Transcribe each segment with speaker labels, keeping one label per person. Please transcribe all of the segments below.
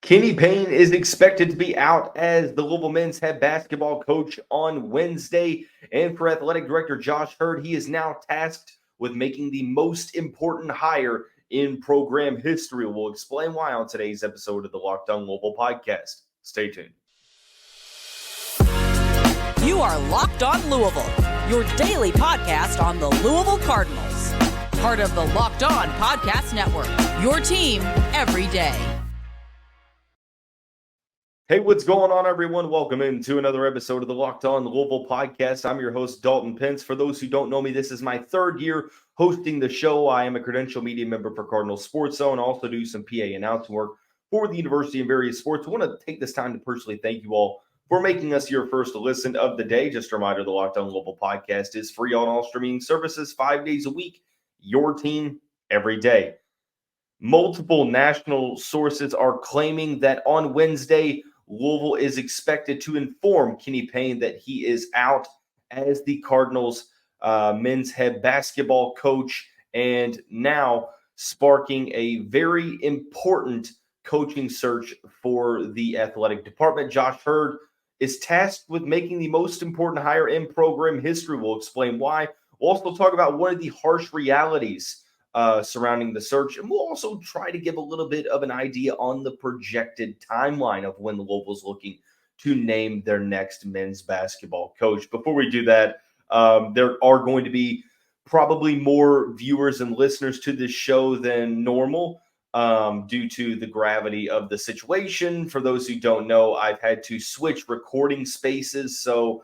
Speaker 1: Payne is expected to be out as the Louisville men's head basketball coach on Wednesday. And for athletic director Josh Hurd, he is now tasked with making the most important hire in program history. We'll explain why on today's episode of the Locked On Louisville podcast. Stay tuned.
Speaker 2: You are Locked On Louisville, your daily podcast on the Louisville Cardinals. Part of the Locked On Podcast Network, your team every day.
Speaker 1: Hey, what's going on, everyone? Welcome into another episode of the Locked On Louisville podcast. I'm your host, Dalton Pence. For those who don't know me, this is my third year hosting the show. I am a credential media member for Cardinals Sports Zone. I also do some PA announcing work for the university and various sports. I want to take this time to personally thank you all for making us your first listen of the day. Just a reminder, the Locked On Louisville podcast is free on all streaming services 5 days a week. Your team every day. Multiple national sources are claiming that on Wednesday, Louisville is expected to inform Payne that he is out as the Cardinals men's head basketball coach, and now sparking a very important coaching search for the athletic department. Josh Hurd is tasked with making the most important hire in program history. We'll explain why. We'll also talk about one of the harsh realities surrounding the search. And we'll also try to give a little bit of an idea on the projected timeline of when Louisville's looking to name their next men's basketball coach. Before we do that, there are going to be probably more viewers and listeners to this show than normal due to the gravity of the situation. For those who don't know, I've had to switch recording spaces. So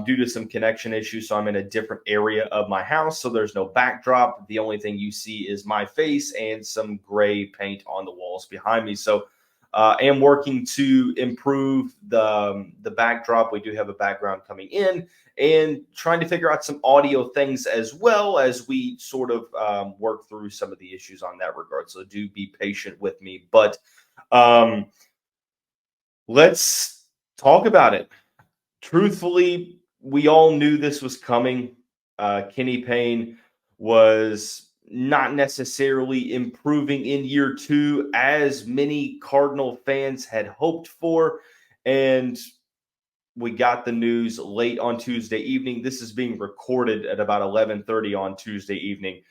Speaker 1: due to some connection issues. So I'm in a different area of my house. So there's no backdrop. The only thing you see is my face and some gray paint on the walls behind me. So I am working to improve the backdrop. We do have a background coming in and trying to figure out some audio things as well as we sort of work through some of the issues on that regard. So do be patient with me. But let's talk about it. Truthfully, we all knew this was coming. Payne was not necessarily improving in year two as many Cardinal fans had hoped for. And we got the news late on Tuesday evening. This is being recorded at about 11:30 on Tuesday evening.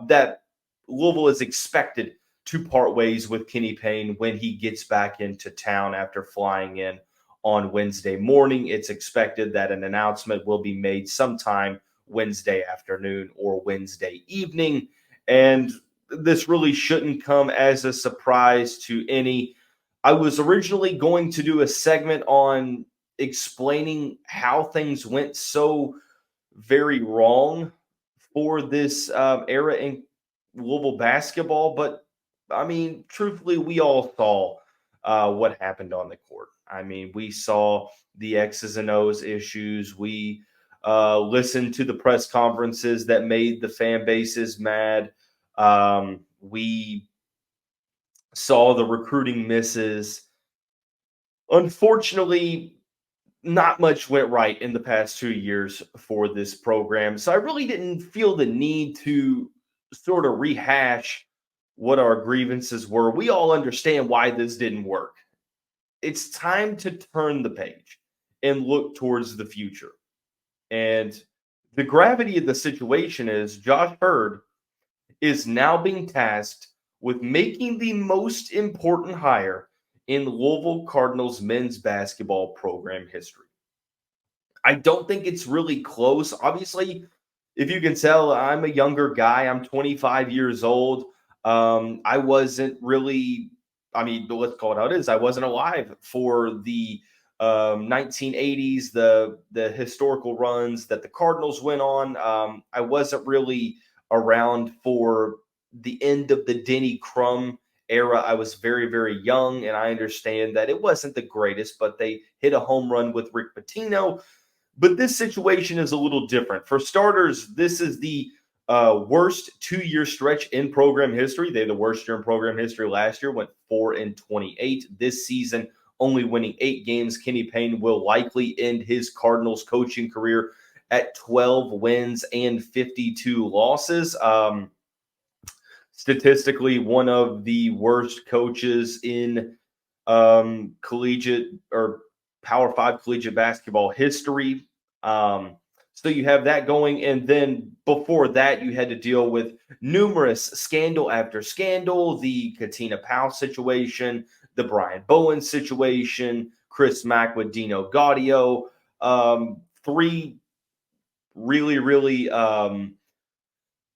Speaker 1: That Louisville is expected to part ways with Payne when he gets back into town after flying in on Wednesday morning. It's expected that an announcement will be made sometime Wednesday afternoon or Wednesday evening. And this really shouldn't come as a surprise to any. I was originally going to do a segment on explaining how things went so very wrong for this era in Louisville basketball. But, I mean, truthfully, we all saw what happened on the court. I mean, we saw the X's and O's issues. We listened to the press conferences that made the fan bases mad. We saw the recruiting misses. Unfortunately, not much went right in the past 2 years for this program. So I really didn't feel the need to sort of rehash what our grievances were. We all understand why this didn't work. It's time to turn the page and look towards the future. And the gravity of the situation is Josh Hurd is now being tasked with making the most important hire in Louisville Cardinals men's basketball program history. I don't think it's really close. Obviously, if you can tell, I'm a younger guy. I'm 25 years old. I wasn't really, let's call it how it is. I wasn't alive for the 1980s, the historical runs that the Cardinals went on. I wasn't really around for the end of the Denny Crum era. I was very, very young, and I understand that it wasn't the greatest, but they hit a home run with Rick Pitino. But this situation is a little different. For starters, this is the worst 2-year stretch in program history. They had the worst year in program history last year, went 4-28. This season, only winning 8 games. Payne will likely end his Cardinals coaching career at 12 wins and 52 losses. Statistically, one of the worst coaches in collegiate or Power 5 collegiate basketball history. So you have that going. And then before that, you had to deal with numerous scandal after scandal, the Katina Powell situation, the Brian Bowen situation, Chris Mack with Dino Gaudio, three really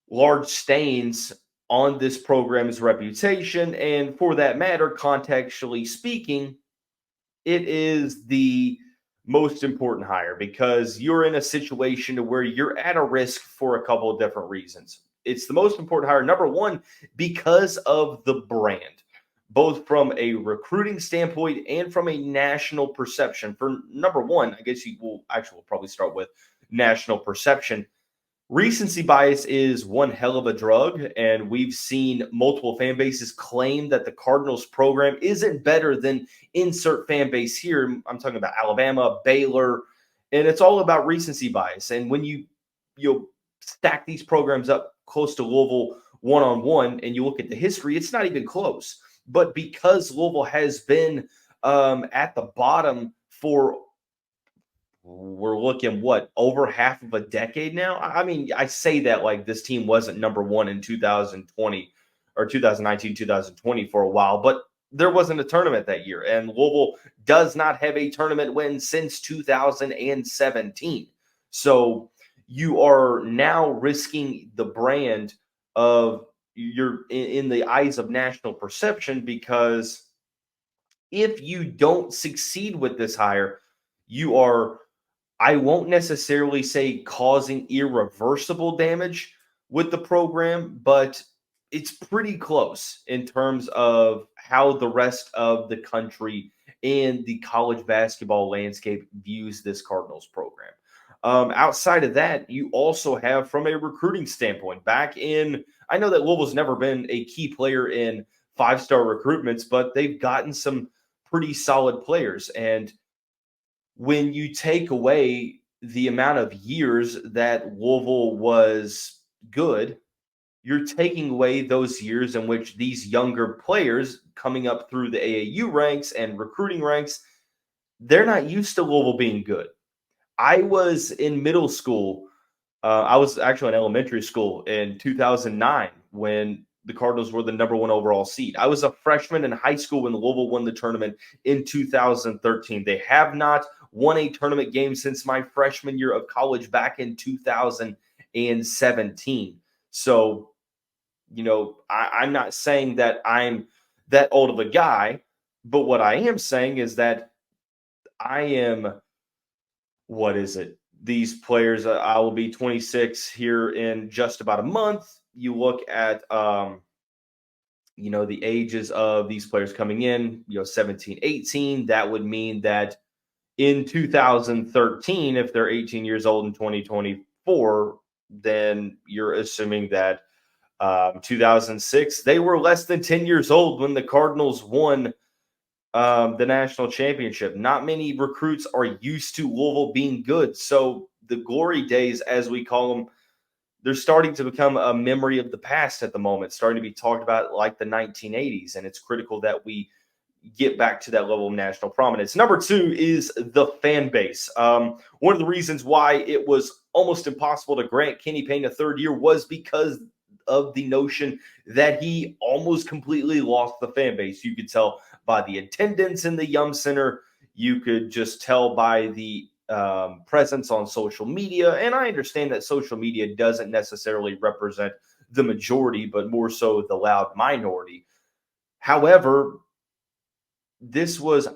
Speaker 1: large stains on this program's reputation. And for that matter, contextually speaking, it is the most important hire because you're in a situation where you're at a risk for a couple of different reasons. It's the most important hire, number one, because of the brand, both from a recruiting standpoint and from a national perception. For number one, I guess we'll probably start with national perception. Recency bias is one hell of a drug, and we've seen multiple fan bases claim that the Cardinals program isn't better than insert fan base here. I'm talking about Alabama, Baylor, and it's all about recency bias. And when you stack these programs up close to Louisville one-on-one and you look at the history, it's not even close. But because Louisville has been at the bottom for we're looking over half of a decade now. I mean, I say that like this team wasn't number one in 2020 or 2019, 2020 for a while, but there wasn't a tournament that year. And Louisville does not have a tournament win since 2017. So you are now risking the brand of you're in the eyes of national perception, because if you don't succeed with this hire, you are, I won't necessarily say causing irreversible damage with the program, but it's pretty close in terms of how the rest of the country and the college basketball landscape views this Cardinals program. Outside of that, you also have, from a recruiting standpoint, I know that Louisville's never been a key player in five-star recruitments, but they've gotten some pretty solid players. And when you take away the amount of years that Louisville was good, you're taking away those years in which these younger players coming up through the AAU ranks and recruiting ranks, they're not used to Louisville being good. I was in middle school. I was actually in elementary school in 2009 when the Cardinals were the number one overall seed. I was a freshman in high school when Louisville won the tournament in 2013. They have not won a tournament game since my freshman year of college back in 2017. So, I'm not saying that I'm that old of a guy, but what I am saying is that I am, these players, I will be 26 here in just about a month. You look at, the ages of these players coming in, 17, 18, that would mean that in 2013, if they're 18 years old in 2024, then you're assuming that 2006, they were less than 10 years old when the Cardinals won the national championship. Not many recruits are used to Louisville being good. So the glory days, as we call them, they're starting to become a memory of the past at the moment, starting to be talked about like the 1980s. And it's critical that we get back to that level of national prominence. Number two is the fan base. One of the reasons why it was almost impossible to grant Kenny Payne a third year was because of the notion that he almost completely lost the fan base. You could tell by the attendance in the Yum Center. You could just tell by the presence on social media. And I understand that social media doesn't necessarily represent the majority, but more so the loud minority. However,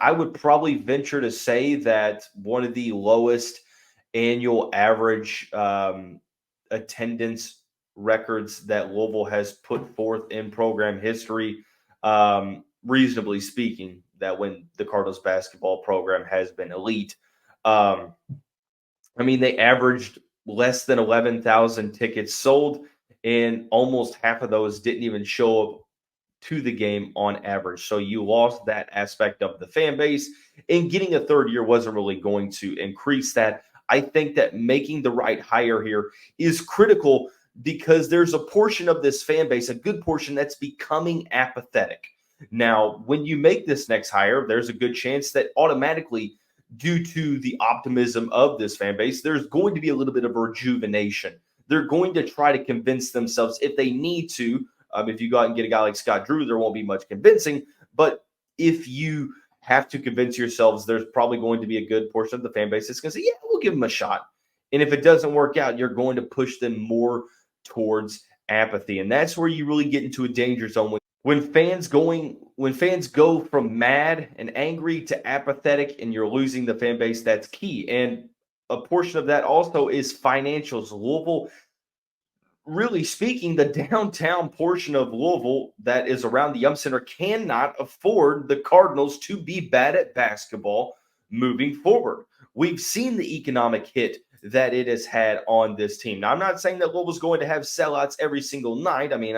Speaker 1: I would probably venture to say that one of the lowest annual average attendance records that Louisville has put forth in program history, reasonably speaking, that when the Cardinals basketball program has been elite. They averaged less than 11,000 tickets sold, and almost half of those didn't even show up to the game on average. So you lost that aspect of the fan base, and getting a third year wasn't really going to increase that. I think that making the right hire here is critical because there's a portion of this fan base, a good portion, that's becoming apathetic. Now, when you make this next hire, there's a good chance that automatically, due to the optimism of this fan base, there's going to be a little bit of rejuvenation. They're going to try to convince themselves if they need to. If you go out and get a guy like Scott Drew, there won't be much convincing. But if you have to convince yourselves, there's probably going to be a good portion of the fan base that's going to say, yeah, we'll give them a shot. And if it doesn't work out, you're going to push them more towards apathy. And that's where you really get into a danger zone. When fans go from mad and angry to apathetic and you're losing the fan base, that's key. And a portion of that also is financials. Louisville, really speaking, the downtown portion of Louisville that is around the Yum Center cannot afford the Cardinals to be bad at basketball moving forward. We've seen the economic hit that it has had on this team. Now, I'm not saying that Louisville's going to have sellouts every single night. I mean,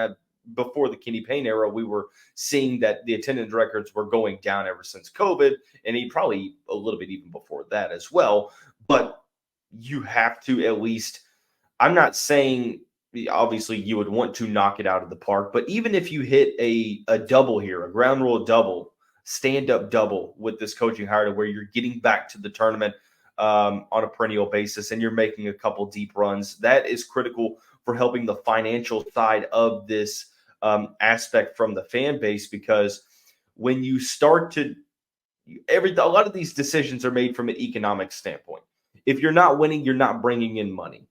Speaker 1: before the Kenny Payne era, we were seeing that the attendance records were going down ever since COVID, and he probably a little bit even before that as well. But you have to at least, I'm not saying obviously you would want to knock it out of the park, but even if you hit a double here, a ground rule double, stand-up double with this coaching hire to where you're getting back to the tournament on a perennial basis and you're making a couple deep runs, that is critical for helping the financial side of this aspect from the fan base, because when you start to a lot of these decisions are made from an economic standpoint. If you're not winning, you're not bringing in money,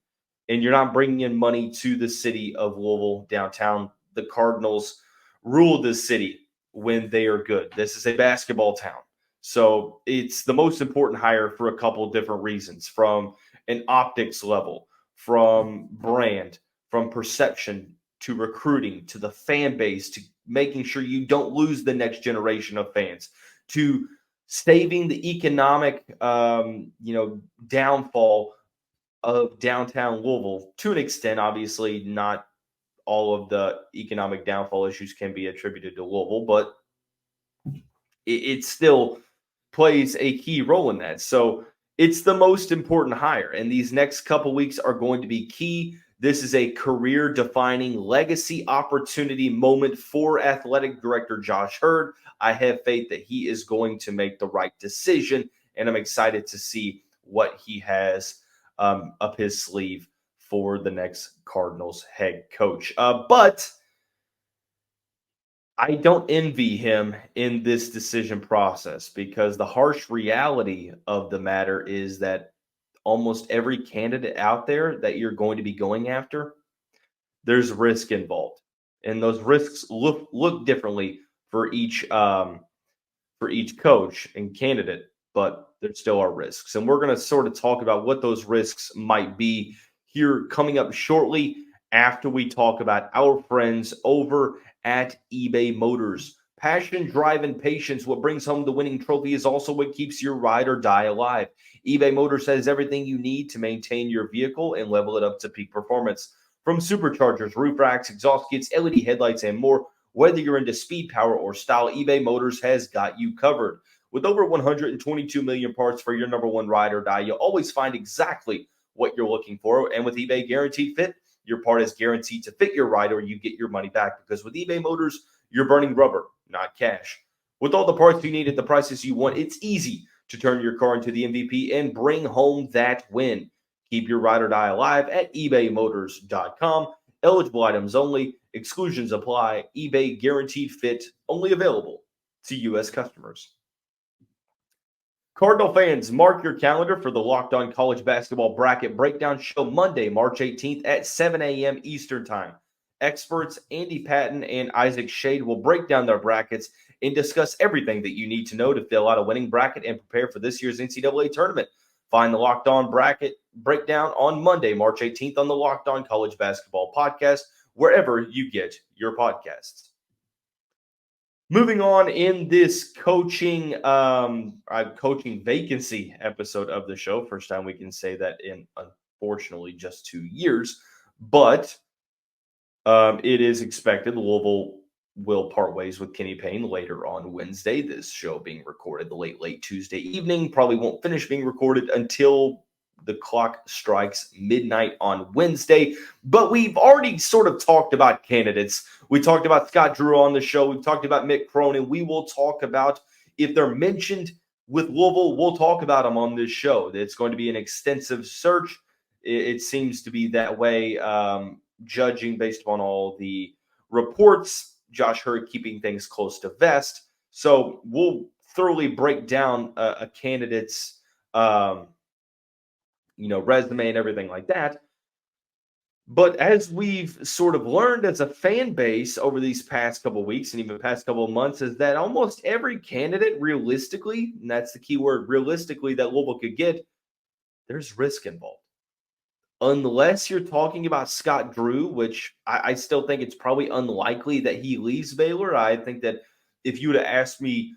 Speaker 1: and you're not bringing in money to the city of Louisville downtown. The Cardinals rule this city when they are good. This is a basketball town. So it's the most important hire for a couple different reasons, from an optics level, from brand, from perception, to recruiting, to the fan base, to making sure you don't lose the next generation of fans, to saving the economic, downfall of downtown Louisville to an extent. Obviously, not all of the economic downfall issues can be attributed to Louisville, but it still plays a key role in that. So it's the most important hire, and these next couple weeks are going to be key. This is a career-defining legacy opportunity moment for athletic director Josh Hurd. I have faith that he is going to make the right decision, and I'm excited to see what he has up his sleeve for the next Cardinals head coach. But I don't envy him in this decision process, because the harsh reality of the matter is that almost every candidate out there that you're going to be going after, there's risk involved, and those risks look differently for each coach and candidate, but there still are risks, and we're going to sort of talk about what those risks might be here coming up shortly after we talk about our friends over at eBay Motors. Passion, drive, and patience, what brings home the winning trophy, is also what keeps your ride or die alive. eBay Motors has everything you need to maintain your vehicle and level it up to peak performance. From superchargers, roof racks, exhaust kits, LED headlights, and more, whether you're into speed, power, or style, eBay Motors has got you covered. With over 122 million parts for your number one ride or die, you'll always find exactly what you're looking for. And with eBay Guaranteed Fit, your part is guaranteed to fit your ride or you get your money back, because with eBay Motors, you're burning rubber, not cash. With all the parts you need at the prices you want, it's easy to turn your car into the MVP and bring home that win. Keep your ride or die alive at ebaymotors.com. Eligible items only. Exclusions apply. eBay Guaranteed Fit, only available to U.S. customers. Cardinal fans, mark your calendar for the Locked On College Basketball Bracket Breakdown Show Monday, March 18th at 7 a.m. Eastern Time. Experts Andy Patton and Isaac Shade will break down their brackets and discuss everything that you need to know to fill out a winning bracket and prepare for this year's NCAA tournament. Find the Locked On Bracket Breakdown on Monday, March 18th on the Locked On College Basketball Podcast, wherever you get your podcasts. Moving on in this coaching vacancy episode of the show. First time we can say that in, unfortunately, just 2 years. But it is expected Louisville will part ways with Kenny Payne later on Wednesday. This show being recorded the late Tuesday evening. Probably won't finish being recorded until the clock strikes midnight on Wednesday. But we've already sort of talked about candidates. We talked about Scott Drew on the show. We've talked about Mick Cronin. We will talk about, if they're mentioned with Louisville, we'll talk about them on this show. It's going to be an extensive search. It seems to be that way, judging based upon all the reports. Josh Hurd keeping things close to vest. So we'll thoroughly break down a candidate's resume and everything like that. But as we've sort of learned as a fan base over these past couple of weeks and even past couple of months, is that almost every candidate realistically, and that's the key word, realistically, that Louisville could get, there's risk involved. Unless you're talking about Scott Drew, which I still think it's probably unlikely that he leaves Baylor. I think that if you would have asked me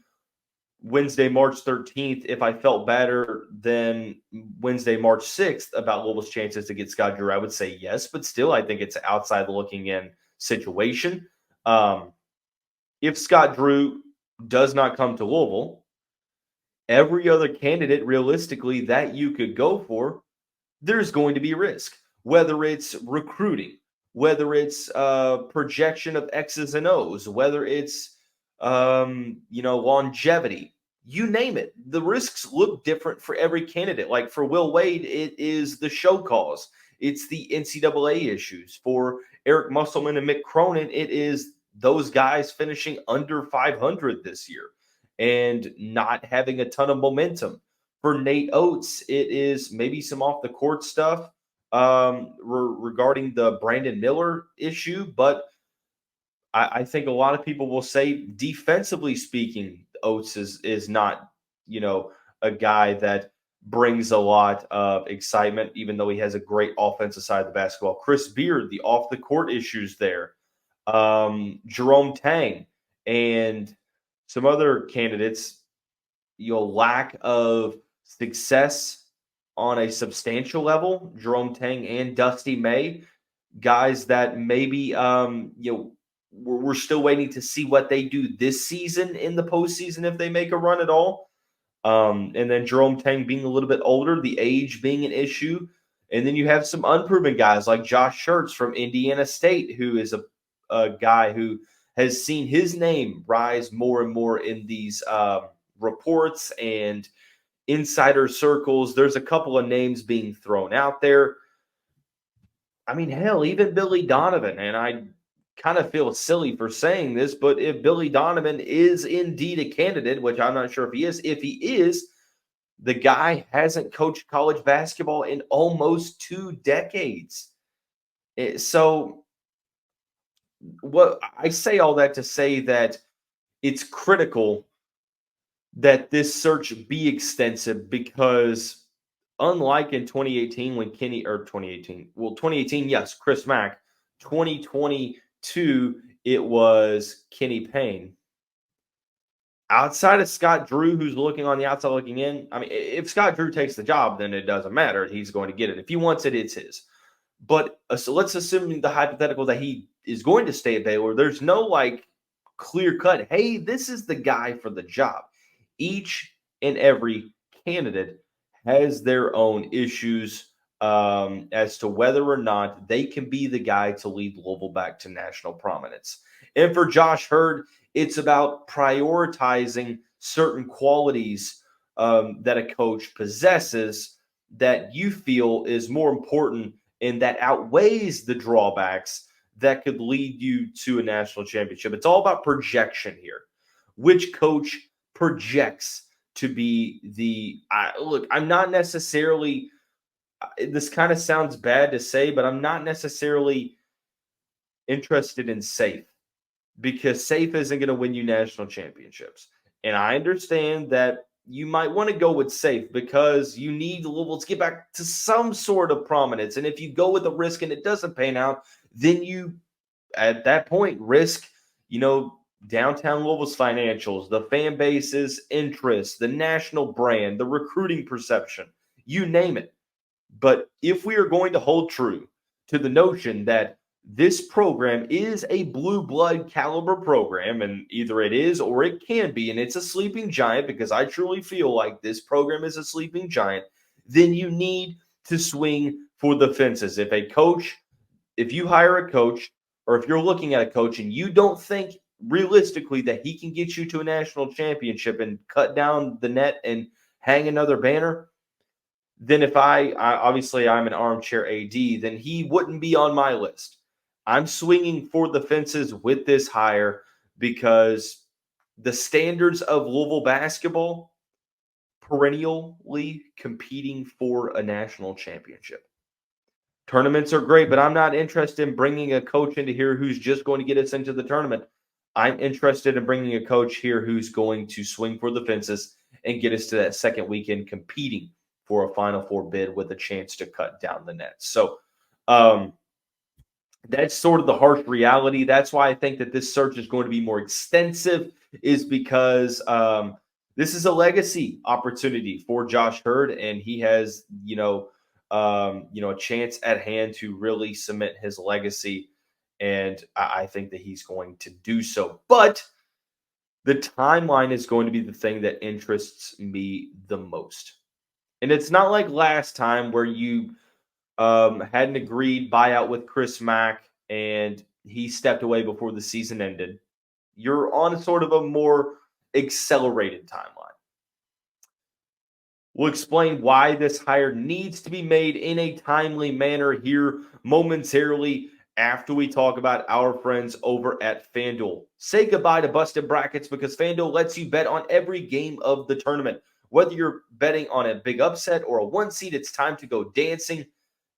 Speaker 1: Wednesday, March 13th, if I felt better than Wednesday, March 6th about Louisville's chances to get Scott Drew, I would say yes, but still I think it's an outside looking in situation. If Scott Drew does not come to Louisville, every other candidate realistically that you could go for, there's going to be risk, whether it's recruiting, whether it's projection of X's and O's, whether it's longevity, you name it. The risks look different for every candidate. Like for Will Wade, it is the show cause. It's the NCAA issues. For Eric Musselman and Mick Cronin, it is those guys finishing under 500 this year and not having a ton of momentum. For Nate Oates, it is maybe some off the court stuff regarding the Brandon Miller issue, but I think a lot of people will say, defensively speaking, Oates is not, a guy that brings a lot of excitement, even though he has a great offensive side of the basketball. Chris Beard, the off-the-court issues there. Jerome Tang and some other candidates, lack of success on a substantial level. Jerome Tang and Dusty May, guys that maybe, we're still waiting to see what they do this season in the postseason if they make a run at all. And then Jerome Tang being a little bit older, the age being an issue. And then you have some unproven guys like Josh Schertz from Indiana State, who is a guy who has seen his name rise more and more in these reports and insider circles. There's a couple of names being thrown out there. I mean, hell, even Billy Donovan, and I kind of feel silly for saying this, but if Billy Donovan is indeed a candidate, which I'm not sure if he is, the guy hasn't coached college basketball in almost 2 decades. So what I say all that to say that it's critical that this search be extensive, because unlike in 2018 when 2018, yes, Chris Mack, 2022, it was Kenny Payne. Outside of Scott Drew, who's looking on the outside looking in, I mean, if Scott Drew takes the job, then it doesn't matter. He's going to get it. If he wants it, it's his. But so let's assume the hypothetical that he is going to stay at Baylor. There's no clear cut, hey, this is the guy for the job. Each and every candidate has their issues as to whether or not they can be the guy to lead Louisville back to national prominence. And for Josh Hurd, it's about prioritizing certain qualities that a coach possesses that you feel is more important and that outweighs the drawbacks that could lead you to a national championship. It's all about projection here. Which coach projects to be I'm not necessarily, this kind of sounds bad to say, but I'm not necessarily interested in safe, because safe isn't going to win you national championships. And I understand that you might want to go with safe because you need Louisville to get back to some sort of prominence. And if you go with a risk and it doesn't pan out, then you, at that point, risk, downtown Louisville's financials, the fan base's interest, the national brand, the recruiting perception, you name it. But if we are going to hold true to the notion that this program is a blue blood caliber program, and either it is or it can be, and it's a sleeping giant, because I truly feel like this program is a sleeping giant, then you need to swing for the fences. If you hire a coach or if you're looking at a coach and you don't think realistically that he can get you to a national championship and cut down the net and hang another banner, then if I obviously I'm an armchair AD, then he wouldn't be on my list. I'm swinging for the fences with this hire because the standards of Louisville basketball, perennially competing for a national championship. Tournaments are great, but I'm not interested in bringing a coach into here who's just going to get us into the tournament. I'm interested in bringing a coach here who's going to swing for the fences and get us to that second weekend competing for a Final Four bid with a chance to cut down the net. So that's sort of the harsh reality. That's why I think that this search is going to be more extensive, is because this is a legacy opportunity for Josh Hurd, and he has, a chance at hand to really cement his legacy. And I think that he's going to do so. But the timeline is going to be the thing that interests me the most. And it's not like last time where you had an agreed buyout with Chris Mack and he stepped away before the season ended. You're on sort of a more accelerated timeline. We'll explain why this hire needs to be made in a timely manner here momentarily after we talk about our friends over at FanDuel. Say goodbye to busted brackets because FanDuel lets you bet on every game of the tournament. Whether you're betting on a big upset or a one seed, it's time to go dancing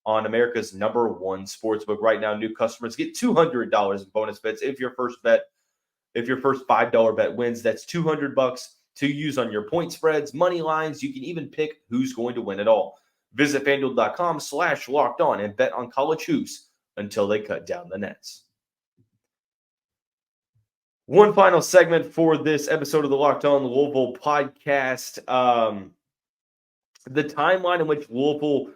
Speaker 1: on America's #1 sportsbook. Right now, new customers get $200 in bonus bets if your first $5 bet wins. That's $200 to use on your point spreads, money lines. You can even pick who's going to win it all. Visit FanDuel.com/lockedon and bet on college hoops until they cut down the nets. One final segment for this episode of the Locked On Louisville podcast. The timeline in which Louisville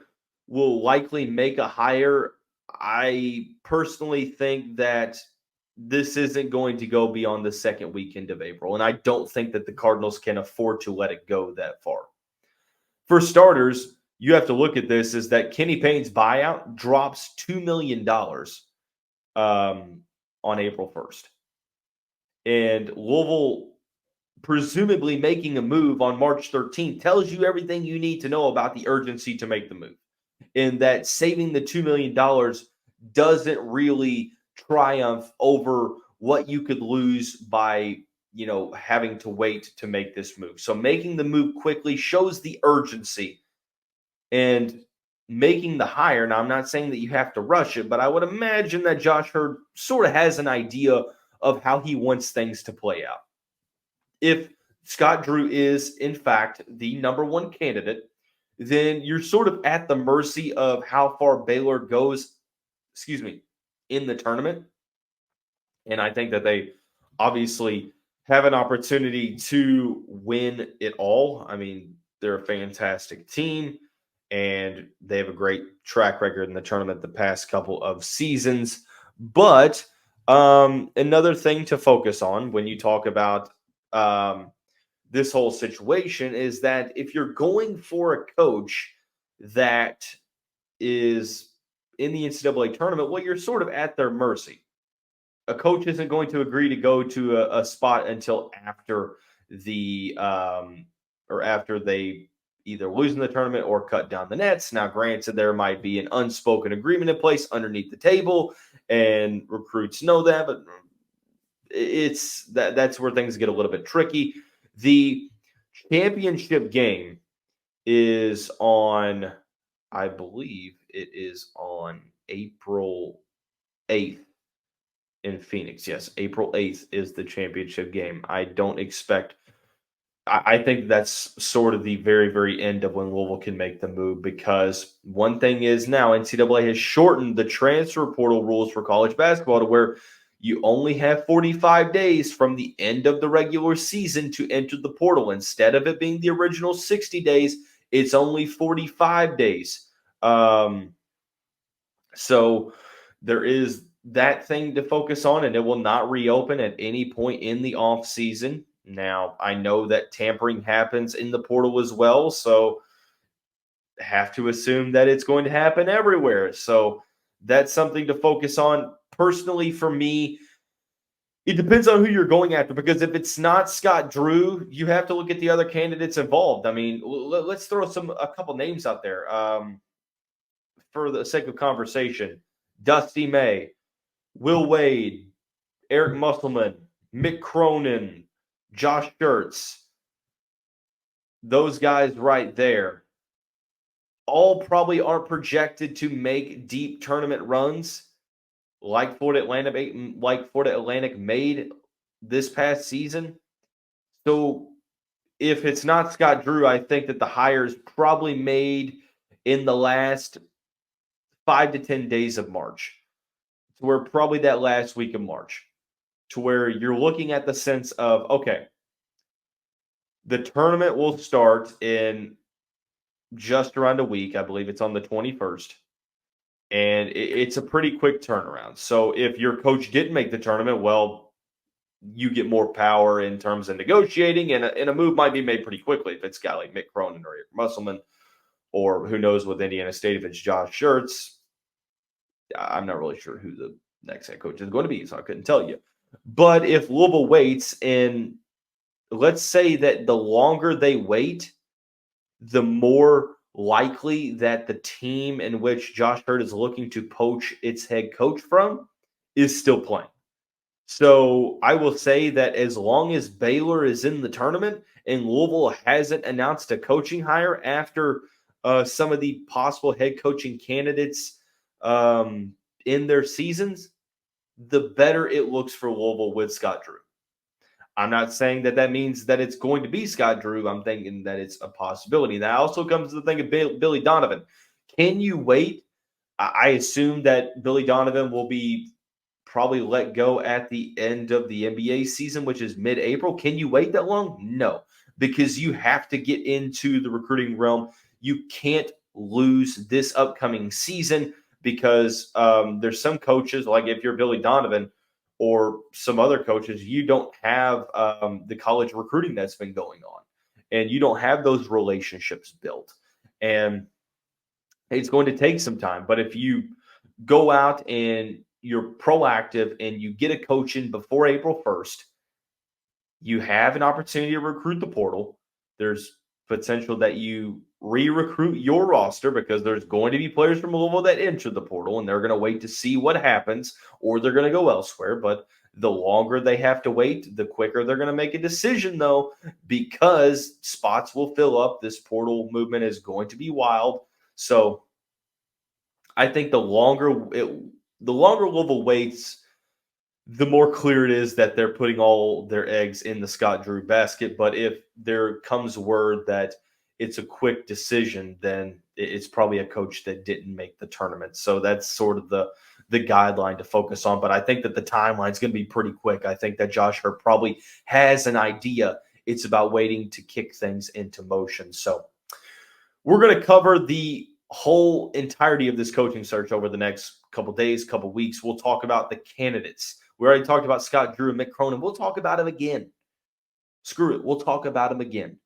Speaker 1: will likely make a hire, I personally think that this isn't going to go beyond the second weekend of April, and I don't think that the Cardinals can afford to let it go that far. For starters, you have to look at this is that Kenny Payne's buyout drops $2 million on April 1st. And Louisville presumably making a move on March 13th tells you everything you need to know about the urgency to make the move. In that saving the $2 million doesn't really triumph over what you could lose by, having to wait to make this move. So making the move quickly shows the urgency, and making the hire. Now, I'm not saying that you have to rush it, but I would imagine that Josh Hurd sort of has an idea of how he wants things to play out. If Scott Drew is, in fact, the #1 candidate, then you're sort of at the mercy of how far Baylor goes, in the tournament. And I think that they obviously have an opportunity to win it all. I mean, they're a fantastic team, and they have a great track record in the tournament the past couple of seasons. But another thing to focus on when you talk about this whole situation is that if you're going for a coach that is in the NCAA tournament, well, you're sort of at their mercy. A coach isn't going to agree to go to a spot until after after they either lose in the tournament or cut down the nets. Now, granted, there might be an unspoken agreement in place underneath the table, and recruits know that, but that's where things get a little bit tricky. The championship game is on, I believe it is on April 8th in Phoenix. Yes, April 8th is the championship game. I think that's sort of the very, very end of when Louisville can make the move, because one thing is now NCAA has shortened the transfer portal rules for college basketball to where you only have 45 days from the end of the regular season to enter the portal. Instead of it being the original 60 days, it's only 45 days. So there is that thing to focus on, and it will not reopen at any point in the off season. Now, I know that tampering happens in the portal as well, so have to assume that it's going to happen everywhere. So that's something to focus on. personally, for me, it depends on who you're going after, because if it's not Scott Drew, you have to look at the other candidates involved. I mean, let's throw a couple names out there for the sake of conversation. Dusty May, Will Wade, Eric Musselman, Mick Cronin, Josh Schertz. Those guys right there all probably aren't projected to make deep tournament runs like Florida Atlantic made this past season. So if it's not Scott Drew, I think that the hires probably made in the last 5 to 10 days of March, to where probably that last week of March, to where you're looking at the sense of, okay, the tournament will start in just around a week. I believe it's on the 21st. And it's a pretty quick turnaround. So if your coach didn't make the tournament, well, you get more power in terms of negotiating, and a move might be made pretty quickly if it's a guy like Mick Cronin or Eric Musselman, or who knows with Indiana State if it's Josh Schertz. I'm not really sure who the next head coach is going to be, so I couldn't tell you. But if Louisville waits, and let's say that the longer they wait, the more likely that the team in which Josh Hurt is looking to poach its head coach from is still playing. So I will say that as long as Baylor is in the tournament and Louisville hasn't announced a coaching hire after some of the possible head coaching candidates in their seasons, the better it looks for Louisville with Scott Drew. I'm not saying that means that it's going to be Scott Drew. I'm thinking that it's a possibility. That also comes to the thing of Billy Donovan. Can you wait? I assume that Billy Donovan will be probably let go at the end of the NBA season, which is mid-April. Can you wait that long? No, because you have to get into the recruiting realm. You can't lose this upcoming season because there's some coaches, like if you're Billy Donovan, or some other coaches, you don't have the college recruiting that's been going on, and you don't have those relationships built, and it's going to take some time. But if you go out and you're proactive and you get a coach in before April 1st, you have an opportunity to recruit the portal. There's potential that you re-recruit your roster, because there's going to be players from Louisville that enter the portal, and they're going to wait to see what happens, or they're going to go elsewhere. But the longer they have to wait, the quicker they're going to make a decision, though, because spots will fill up. This portal movement is going to be wild. So I think the longer Louisville waits, the more clear it is that they're putting all their eggs in the Scott Drew basket. But if there comes word that it's a quick decision, then it's probably a coach that didn't make the tournament. So that's sort of the guideline to focus on. But I think that the timeline is going to be pretty quick. I think that Josh Hurt probably has an idea. It's about waiting to kick things into motion. So we're going to cover the whole entirety of this coaching search over the next couple days, couple weeks. We'll talk about the candidates. We already talked about Scott Drew and Mick Cronin. We'll talk about him again. Screw it. We'll talk about him again.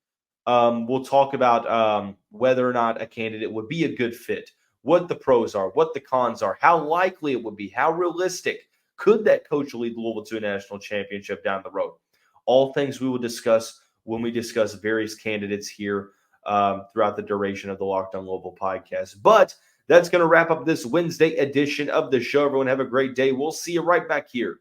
Speaker 1: We'll talk about whether or not a candidate would be a good fit, what the pros are, what the cons are, how likely it would be, how realistic could that coach lead Louisville to a national championship down the road. All things we will discuss when we discuss various candidates here throughout the duration of the Locked On Louisville podcast. But that's going to wrap up this Wednesday edition of the show. Everyone have a great day. We'll see you right back here